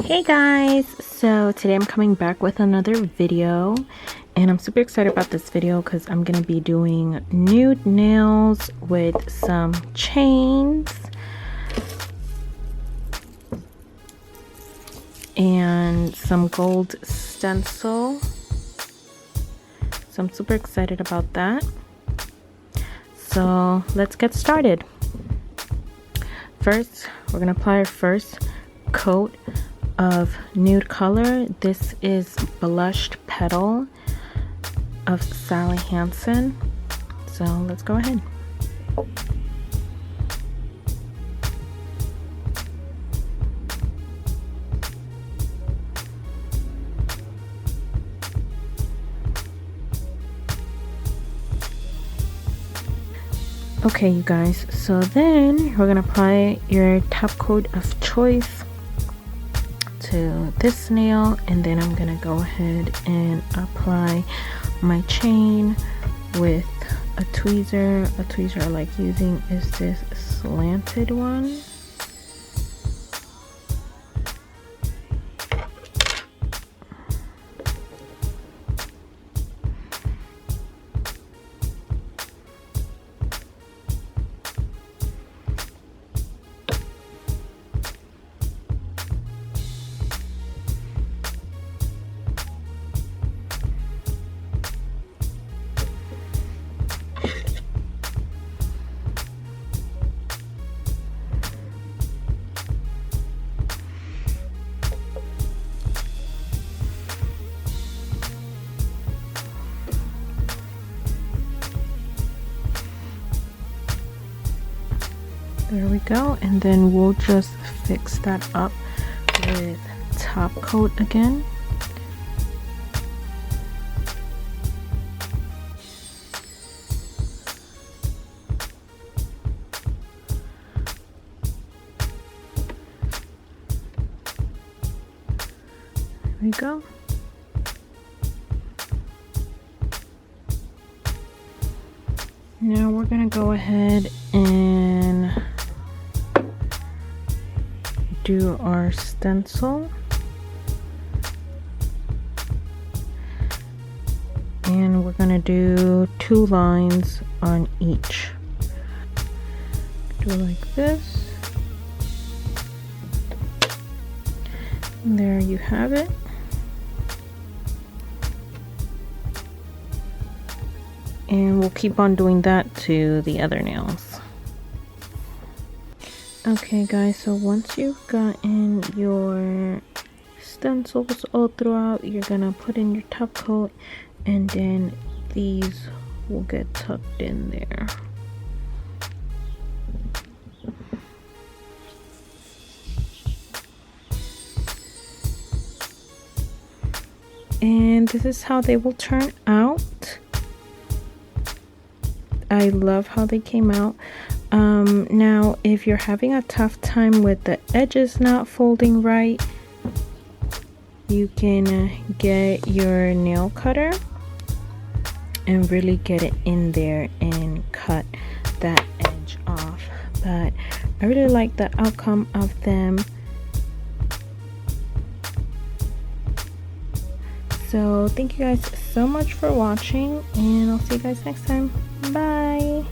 Hey guys, so today I'm coming back with another video and I'm super excited about this video because I'm gonna be doing nude nails with some chains and some gold stencil. So I'm super excited about that. So let's get started. First, we're gonna apply our first coat of nude color. This is Blushed Petal of Sally Hansen. So let's go ahead. Okay, you guys, so then we're gonna apply your top coat of choice to this nail, and then I'm gonna go ahead and apply my chain with a tweezer. A tweezer I like using is this slanted one. There we go, and then we'll just fix that up with top coat again. There we go. Now we're gonna go ahead and do our stencil, and we're gonna do 2 lines on each. Do like this. And there you have it. And we'll keep on doing that to the other nails. Okay guys, so once you've gotten your stencils all throughout, you're gonna put in your top coat, and then these will get tucked in there. And this is how they will turn out. I love how they came out. Now if you're having a tough time with the edges not folding right, you can get your nail cutter and really get it in there and cut that edge off. But I really like the outcome of them. So thank you guys so much for watching, and I'll see you guys next time. Bye.